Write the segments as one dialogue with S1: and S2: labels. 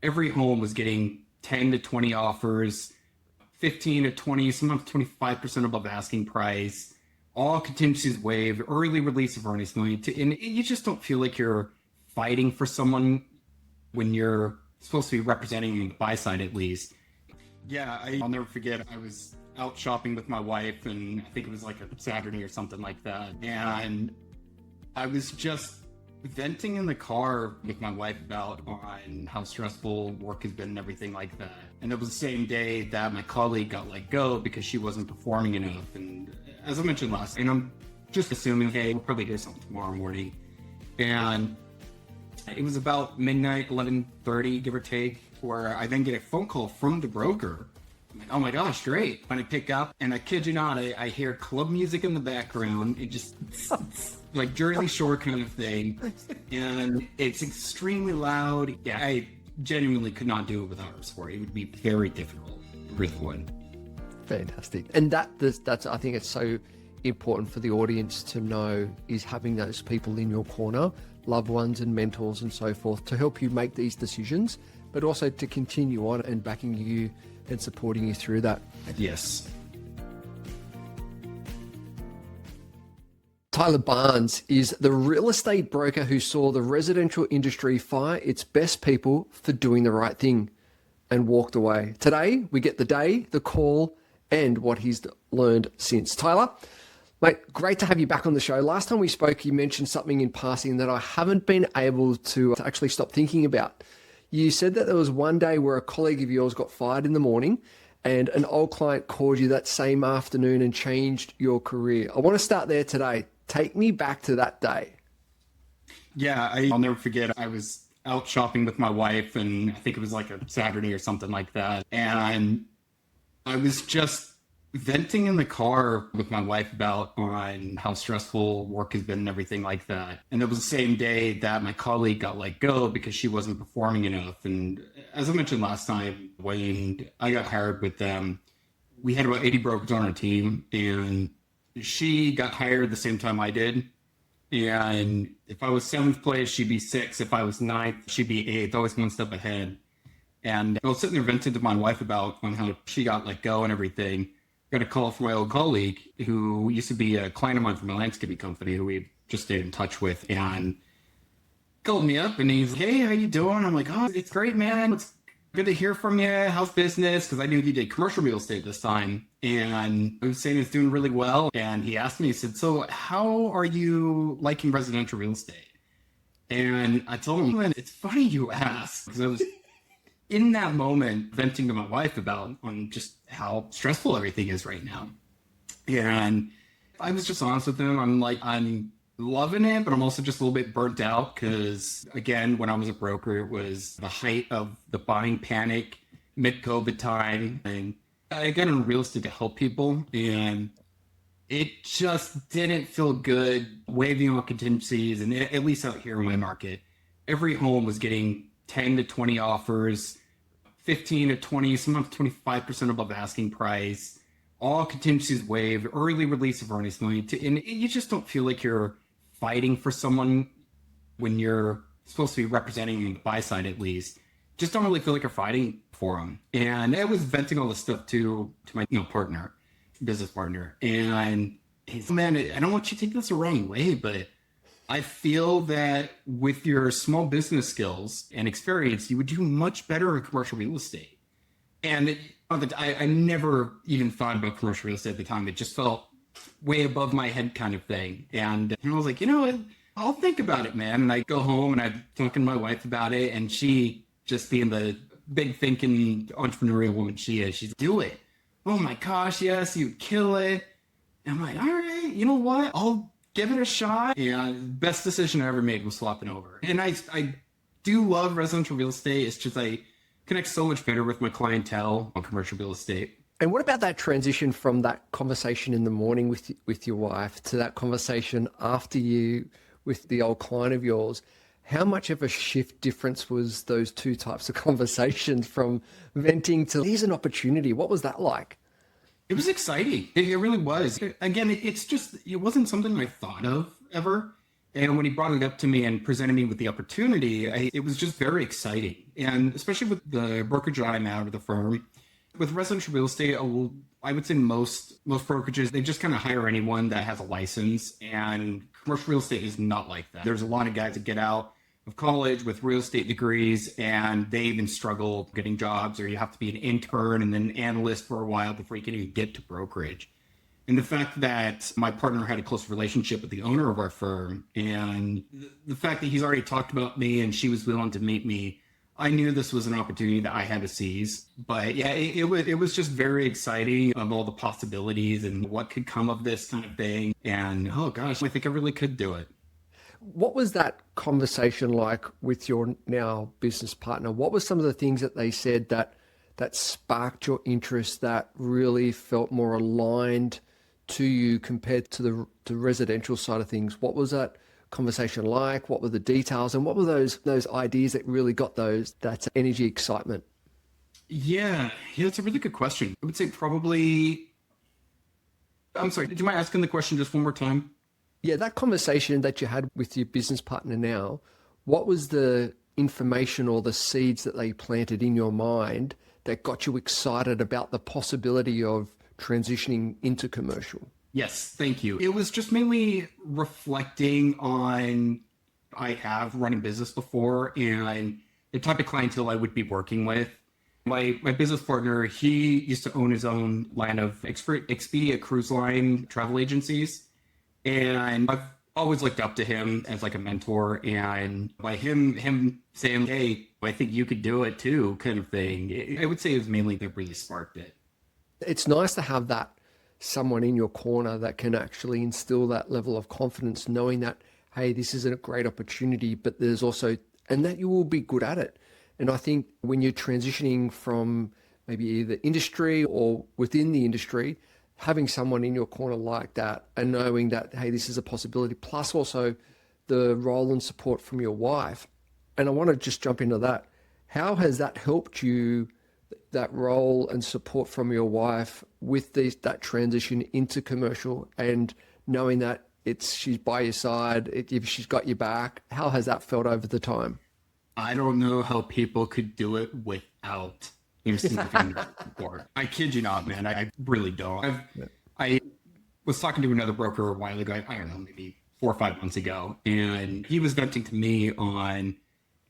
S1: every home was getting 10 to 20 offers, 15 to 20, sometimes 25% above asking price, all contingencies waived, early release of earnings money. And you just don't feel like you're fighting for someone when you're supposed to be representing the buy side at least. Yeah, I'll never forget. I was out shopping with my wife, and I think it was like a Saturday or something like that. And I was just venting in the car with my wife about on how stressful work has been and everything like that. And it was the same day that my colleague got let go because she wasn't performing enough. And as I mentioned last, and I'm just assuming, hey, we'll probably do something tomorrow morning. And it was about midnight, 11:30, give or take, where I then get a phone call from the broker. I'm like, oh my gosh, great. When I pick up, and I kid you not, I hear club music in the background. It just, like Jersey Shore kind of thing. And it's extremely loud. Yeah, I genuinely could not do it without her support. It would be very difficult. It really would.
S2: Fantastic. And that's I think it's so important for the audience to know, is having those people in your corner, loved ones and mentors and so forth, to help you make these decisions, but also to continue on and backing you and supporting you through that.
S1: Yes.
S2: Tyler Barnes is the real estate broker who saw the residential industry fire its best people for doing the right thing and walked away. Today, we get the day, the call, and what he's learned since. Tyler, mate, great to have you back on the show. Last time we spoke, you mentioned something in passing that I haven't been able to actually stop thinking about. You said that there was one day where a colleague of yours got fired in the morning and an old client called you that same afternoon and changed your career. I want to start there today. Take me back to that day.
S1: Yeah, I'll never forget. I was out shopping with my wife, and I think it was like a Saturday or something like that. And I was just venting in the car with my wife about on how stressful work has been and everything like that. And it was the same day that my colleague got let go because she wasn't performing enough. And as I mentioned last time, when I got hired with them, we had about 80 brokers on our team, and she got hired the same time I did. And if I was 7th place, she'd be 6th. If I was 9th, she'd be 8th, always one step ahead. And I was sitting there venting to my wife about on how she got let go and everything. Got a call from my old colleague who used to be a client of mine from a landscaping company who we just stayed in touch with, and called me up and he's like, hey, how you doing? I'm like, oh, it's great, man. It's good to hear from you. How's business? Because I knew he did commercial real estate this time. And I was saying it's doing really well. And he asked me, he said, so how are you liking residential real estate? And I told him, it's funny you ask, because I was in that moment venting to my wife about on just how stressful everything is right now. And I was just honest with him. I'm like, I'm loving it, but I'm also just a little bit burnt out because, again, when I was a broker, it was the height of the buying panic, mid-COVID time. And I got into real estate to help people, and it just didn't feel good waiving on contingencies. And at least out here in my market, every home was getting 10 to 20 offers, 15 to 20, sometimes 25% above asking price, all contingencies waived, early release of earnings money. And you just don't feel like you're fighting for someone when you're supposed to be representing the buy side at least. Just don't really feel like you're fighting for them. And I was venting all this stuff to my partner, business partner. And he's, man, I don't want you to take this the wrong way, but I feel that with your small business skills and experience, you would do much better in commercial real estate. And I never even thought about commercial real estate at the time. It just felt way above my head kind of thing. And I was like, I'll think about it, man. And I go home and I'm talking to my wife about it. And she, just being the big thinking entrepreneurial woman she is, she's do it. Oh my gosh, yes, you'd kill it. And I'm like, all right, you know what? I'll give it a shot. Yeah, best decision I ever made was swapping over. And I do love residential real estate. It's just I connect so much better with my clientele on commercial real estate.
S2: And what about that transition from that conversation in the morning with your wife to that conversation after you with the old client of yours? How much of a shift difference was those two types of conversations, from venting to here's an opportunity? What was that like?
S1: It was exciting. It really was. Again, it wasn't something I thought of ever. And when he brought it up to me and presented me with the opportunity, it was just very exciting. And especially with the brokerage that I'm out of the firm, with residential real estate, I would say most brokerages, they just kind of hire anyone that has a license. And commercial real estate is not like that. There's a lot of guys that get out of college with real estate degrees and they even struggle getting jobs, or you have to be an intern and then analyst for a while before you can even get to brokerage. And the fact that my partner had a close relationship with the owner of our firm, and the fact that he's already talked about me and she was willing to meet me, I knew this was an opportunity that I had to seize. But yeah, it was just very exciting of all the possibilities and what could come of this kind of thing. And oh gosh, I think I really could do it.
S2: What was that conversation like with your now business partner? What were some of the things that they said that sparked your interest, that really felt more aligned to you compared to the residential side of things? What was that conversation like? What were the details, and what were those ideas that really got that energy, excitement?
S1: Yeah, it's a really good question. I would say probably. I'm sorry. Do you mind asking the question just one more time?
S2: Yeah, that conversation that you had with your business partner now, what was the information or the seeds that they planted in your mind that got you excited about the possibility of transitioning into commercial?
S1: Yes, thank you. It was just mainly reflecting on I have run a business before and the type of clientele I would be working with. My business partner, he used to own his own line of Expedia cruise line travel agencies. And I've always looked up to him as like a mentor. And by him saying, hey, I think you could do it too, kind of thing, I would say it was mainly that really sparked it.
S2: It's nice to have that someone in your corner that can actually instill that level of confidence, knowing that, hey, this is a great opportunity, but there's also, and that you will be good at it. And I think when you're transitioning from maybe either industry or within the industry, having someone in your corner like that and knowing that, hey, this is a possibility, plus also the role and support from your wife. And I want to just jump into that. How has that helped you, that role and support from your wife with that transition into commercial, and knowing that she's by your side, if she's got your back? How has that felt over the time?
S1: I don't know how people could do it without significant support. I kid you not, man. I really don't. I was talking to another broker a while ago, I don't know, maybe 4 or 5 months ago, and he was venting to me on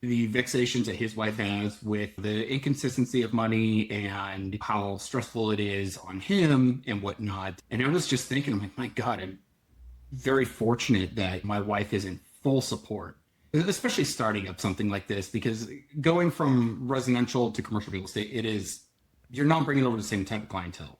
S1: the vexations that his wife has with the inconsistency of money and how stressful it is on him and whatnot. And I was just thinking, I'm like, my God, I'm very fortunate that my wife is in full support, especially starting up something like this, because going from residential to commercial real estate, you're not bringing over the same type of clientele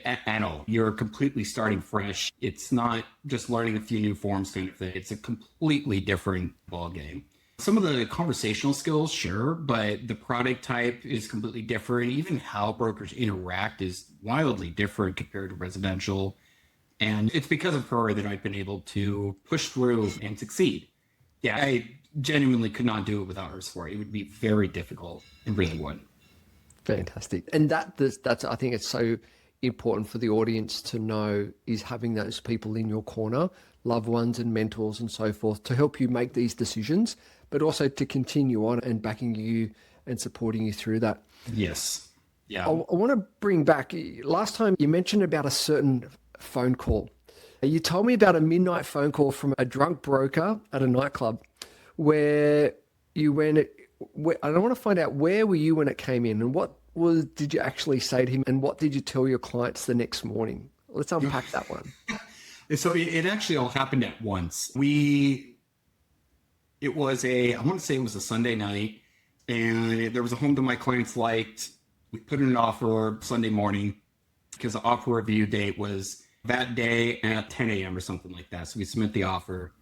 S1: at all. You're completely starting fresh. It's not just learning a few new forms kind of thing. It's a completely different ball game. Some of the conversational skills, sure, but the product type is completely different. Even how brokers interact is wildly different compared to residential. And it's because of her that I've been able to push through and succeed. Yeah, I genuinely could not do it without her support. It would be very difficult. It really would.
S2: Fantastic. And that's I think it's so important for the audience to know, is having those people in your corner, loved ones and mentors and so forth, to help you make these decisions, but also to continue on and backing you and supporting you through that.
S1: Yes. Yeah.
S2: I want to bring back, last time you mentioned about a certain phone call. You told me about a midnight phone call from a drunk broker at a nightclub where you went, I want to find out, where were you when it came in, and what did you actually say to him, and what did you tell your clients the next morning? Let's unpack that one.
S1: So it actually all happened at once. I want to say it was a Sunday night, and there was a home that my clients liked. We put in an offer Sunday morning because the offer review date was that day at 10 a.m. or something like that. So we submit the offer,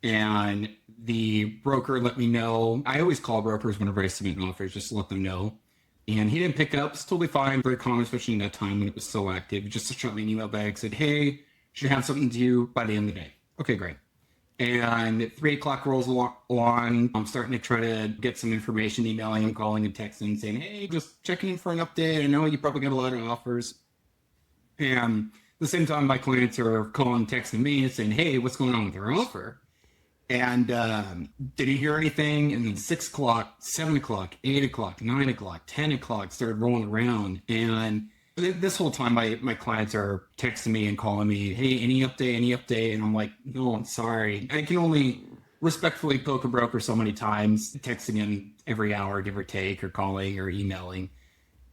S1: and the broker let me know. I always call brokers whenever I submit offers just to let them know. And he didn't pick up. It's totally fine. Very common, especially in that time when it was so active. Just to shot me an email back, said, hey, should have something to you by the end of the day. Okay, great. And 3 o'clock rolls along. I'm starting to try to get some information, emailing him, calling and texting, saying, hey, just checking in for an update. I know you probably got a lot of offers. And at the same time, my clients are calling, texting me and saying, hey, what's going on with your offer? And did he hear anything? And then 6 o'clock, 7 o'clock, 8 o'clock, 9 o'clock, 10 o'clock started rolling around. And this whole time, my clients are texting me and calling me, hey, any update, any update? And I'm like, no, I'm sorry. I can only respectfully poke a broker so many times, texting him every hour, give or take, or calling or emailing.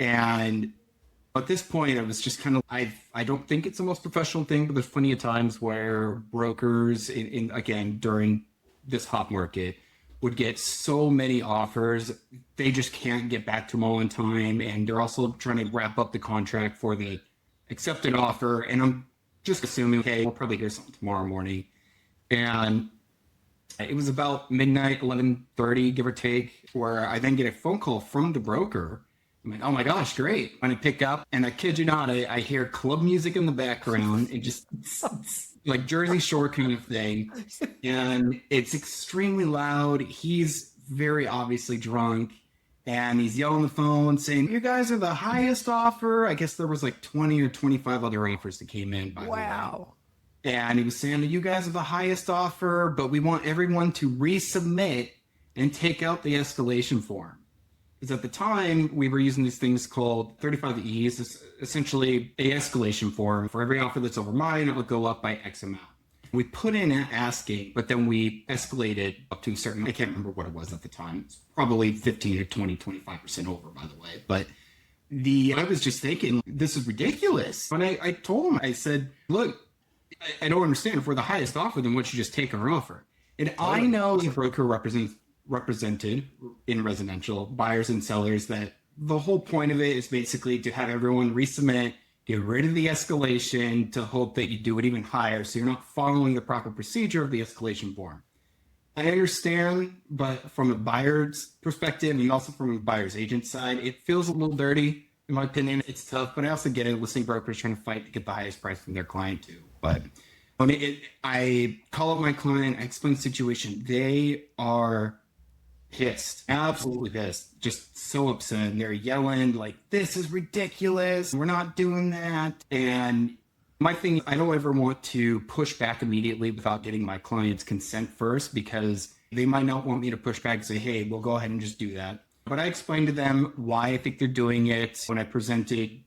S1: And at this point, I was just kind of, I don't think it's the most professional thing, but there's plenty of times where brokers, again, during this hot market, would get so many offers, they just can't get back to them all in time. And they're also trying to wrap up the contract for the accepted offer. And I'm just assuming, okay, we'll probably hear something tomorrow morning. And it was about midnight, 11:30, give or take, where I then get a phone call from the broker. I'm like, oh my gosh, great. When I pick up, and I kid you not, I hear club music in the background and just like Jersey Shore kind of thing. And it's extremely loud. He's very obviously drunk. And he's yelling on the phone saying, you guys are the highest offer. I guess there was like 20 or 25 other offers that came in, by the way.
S2: Wow.
S1: And he was saying, you guys are the highest offer, but we want everyone to resubmit and take out the escalation form. Because at the time, we were using these things called 35Es, it's essentially a escalation form. For every offer that's over mine, it would go up by X amount. We put in asking, but then we escalated up to a certain, I can't remember what it was at the time. It's probably 15 to 20, 25% over, by the way. But I was just thinking, this is ridiculous. And I told him, I said, look, I don't understand. If we're the highest offer, then why don't you just take our offer? And I know the broker represented in residential buyers and sellers that the whole point of it is basically to have everyone resubmit, get rid of the escalation to hope that you do it even higher. So you're not following the proper procedure of the escalation form. I understand, but from a buyer's perspective and also from a buyer's agent side, it feels a little dirty. In my opinion, it's tough, but I also get it. Listing brokers trying to fight to get the highest price from their client too. But I call up my client, I explain the situation. They are pissed, absolutely pissed, just so upset. And they're yelling like, this is ridiculous. We're not doing that. And my thing, I don't ever want to push back immediately without getting my client's consent first, because they might not want me to push back and say, hey, we'll go ahead and just do that. But I explained to them why I think they're doing it when I presented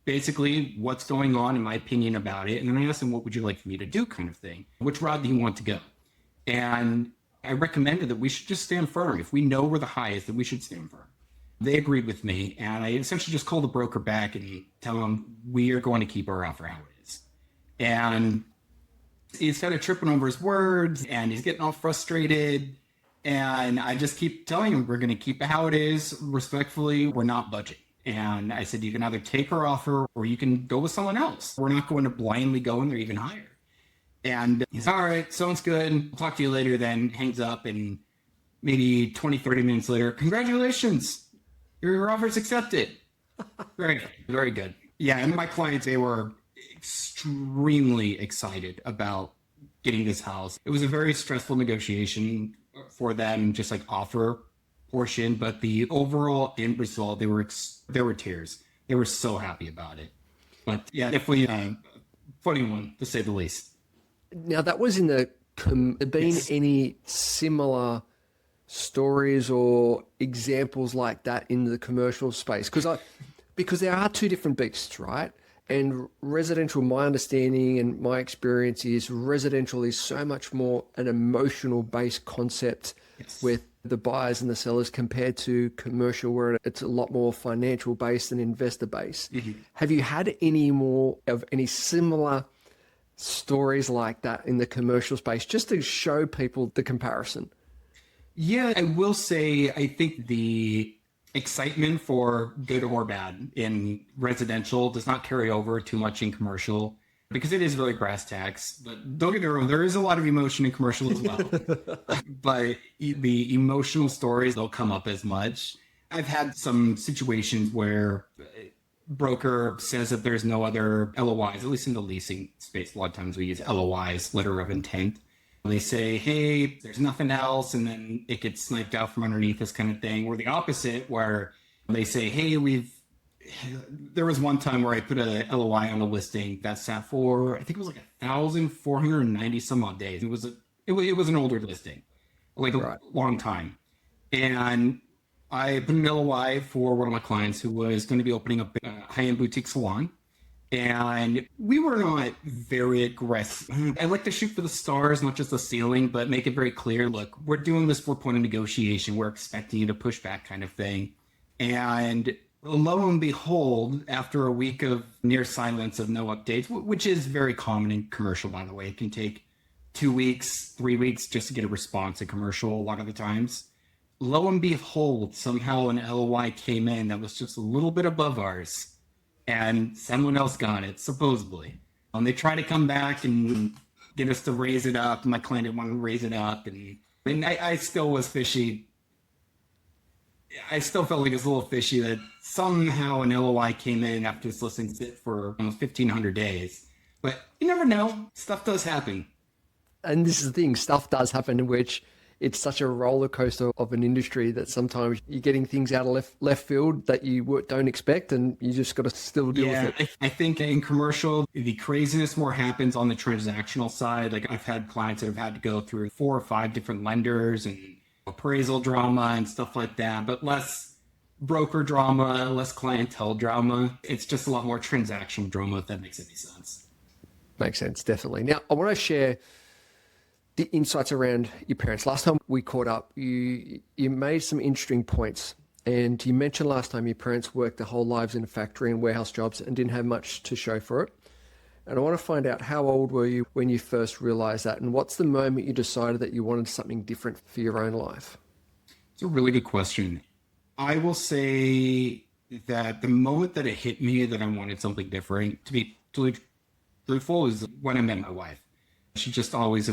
S1: basically what's going on, in my opinion, about it. And then I asked them, what would you like for me to do, kind of thing? Which route do you want to go? And I recommended that we should just stand firm. If we know we're the highest, then we should stand firm. They agreed with me. And I essentially just called the broker back and tell him we are going to keep our offer how it is. And he's kind of tripping over his words and he's getting all frustrated. And I just keep telling him we're going to keep it how it is. Respectfully, we're not budging. And I said, you can either take our offer or you can go with someone else. We're not going to blindly go in there even higher. And he's all right, sounds good. I'll talk to you later, then hangs up. And maybe 20, 30 minutes later, congratulations, your offer's accepted. Very good, very good. Yeah, and my clients, they were extremely excited about getting this house. It was a very stressful negotiation for them, just like offer portion, but the overall end result, there were tears. They were so happy about it. But yeah, definitely funny one, to say the least.
S2: Now, that was in the, been any similar stories or examples like that in the commercial space? Because there are two different beasts, right? And residential, my understanding and my experience is residential is so much more an emotional based concept with the buyers and the sellers compared to commercial, where it's a lot more financial based and investor based. Mm-hmm. Have you had any more of any similar stories like that in the commercial space, just to show people the comparison?
S1: Yeah, I will say, I think the excitement for good or bad in residential does not carry over too much in commercial, because it is very brass tacks. But don't get me wrong, there is a lot of emotion in commercial as well. But the emotional stories don't come up as much. I've had some situations where broker says that there's no other LOIs, at least in the leasing space. A lot of times we use LOIs, letter of intent. They say, hey, there's nothing else, and then it gets sniped out from underneath, this kind of thing. Or the opposite, where they say, hey, there was one time where I put a LOI on a listing that sat for, I think it was like 1,490 some odd days. It was it was an older listing, like a
S2: Right.
S1: long time. And I put an LOI for one of my clients who was going to be opening up a high-end boutique salon. And we were not very aggressive. I like to shoot for the stars, not just the ceiling, but make it very clear, look, we're doing this for a point of negotiation. We're expecting you to push back kind of thing. And lo and behold, after a week of near silence of no updates, which is very common in commercial, by the way, it can take 2 weeks, 3 weeks just to get a response in commercial a lot of the times. Lo and behold, somehow an LOI came in that was just a little bit above ours, and someone else got it, supposedly. They tried to come back and get us to raise it up. My client didn't want to raise it up, and I still was fishy. I still felt like it was a little fishy that somehow an LOI came in after this listing sit for almost 1,500 days. But you never know. Stuff does happen.
S2: And this is the thing, stuff does happen in which it's such a roller coaster of an industry that sometimes you're getting things out of left field that you don't expect, and you just got to still deal with it.
S1: I think in commercial, the craziness more happens on the transactional side. Like I've had clients that have had to go through 4 or 5 different lenders and appraisal drama and stuff like that, but less broker drama, less clientele drama. It's just a lot more transactional drama, if that makes any sense.
S2: Makes sense, definitely. Now, I want to share the insights around your parents. Last time we caught up, you made some interesting points. And you mentioned last time your parents worked their whole lives in a factory and warehouse jobs and didn't have much to show for it. And I want to find out, how old were you when you first realized that? And what's the moment you decided that you wanted something different for your own life?
S1: It's a really good question. I will say that the moment that it hit me that I wanted something different, to be truthful, is when I met my wife. She just always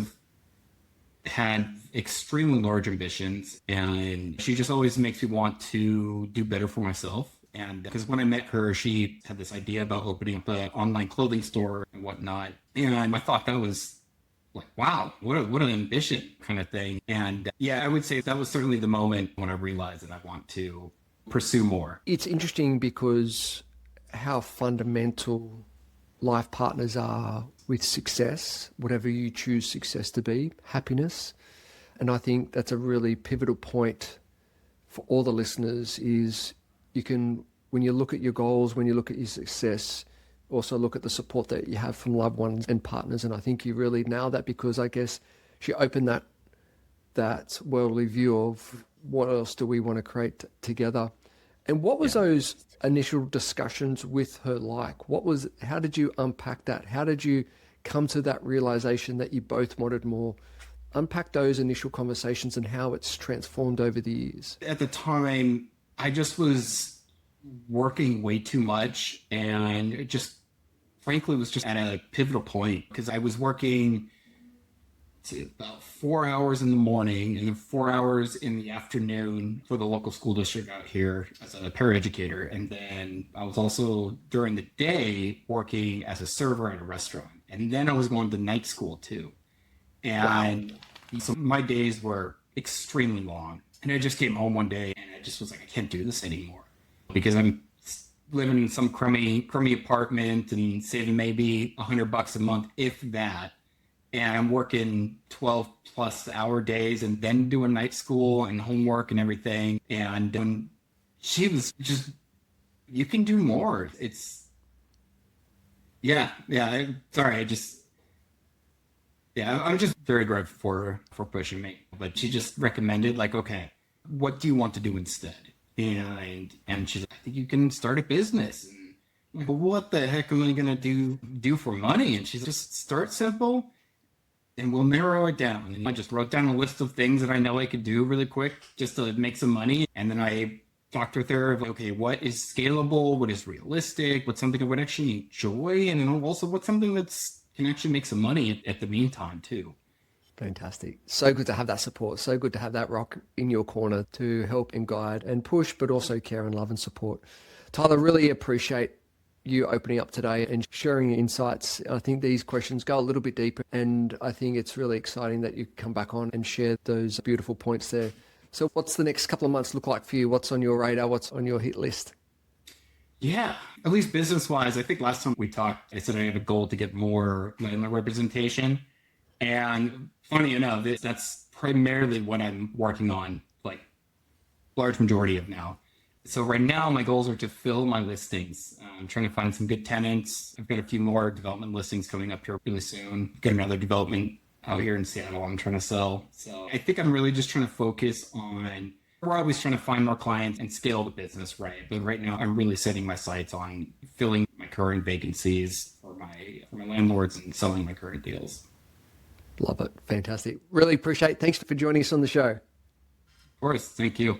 S1: had extremely large ambitions, and she just always makes me want to do better for myself. And because when I met her, she had this idea about opening up an online clothing store and whatnot. And I thought that was like, wow, what an ambition kind of thing. And yeah, I would say that was certainly the moment when I realized that I want to pursue more.
S2: It's interesting because how fundamental life partners are with success, whatever you choose success to be, happiness. And I think that's a really pivotal point for all the listeners is you can, when you look at your goals, when you look at your success, also look at the support that you have from loved ones and partners. And I think you really nailed that, because I guess she opened that worldly view of what else do we want to create together. And what was those initial discussions with her like? How did you unpack that? How did you come to that realization that you both wanted more? Unpack those initial conversations and how it's transformed over the years.
S1: At the time, I just was working way too much, and it just, frankly, was just at a pivotal point, because I was working about 4 hours in the morning and then 4 hours in the afternoon for the local school district out here as a paraeducator. And then I was also during the day working as a server at a restaurant. And then I was going to night school too. And so my days were extremely long. And I just came home one day and I just was like, I can't do this anymore, because I'm living in some crummy apartment and saving maybe $100 a month, if that. And I'm working 12 plus hour days and then doing night school and homework and everything. And she was just, you can do more. It's, I'm just very grateful for pushing me. But she just recommended, like, okay, what do you want to do instead? And she's like, I think you can start a business. And I'm like, well, what the heck am I going to do for money? And she's like, just start simple, and we'll narrow it down. And I just wrote down a list of things that I know I could do really quick just to make some money. And then I talked with her of, okay, what is scalable? What is realistic? What's something I would actually enjoy? And then also what's something can actually make some money at the meantime too.
S2: Fantastic. So good to have that support. So good to have that rock in your corner to help and guide and push, but also care and love and support. Tyler, really appreciate you opening up today and sharing your insights. I think these questions go a little bit deeper, and I think it's really exciting that you come back on and share those beautiful points there. So what's the next couple of months look like for you? What's on your radar? What's on your hit list?
S1: Yeah, at least business-wise, I think last time we talked, I said I had a goal to get more landlord representation. And funny enough, that's primarily what I'm working on, like large majority of now. So right now, my goals are to fill my listings. I'm trying to find some good tenants. I've got a few more development listings coming up here really soon. Got another development out here in Seattle I'm trying to sell. So I think I'm really just trying to focus on, we're always trying to find more clients and scale the business, right? But right now, I'm really setting my sights on filling my current vacancies for my landlords and selling my current deals.
S2: Love it. Fantastic. Really appreciate it. Thanks for joining us on the show.
S1: Of course. Thank you.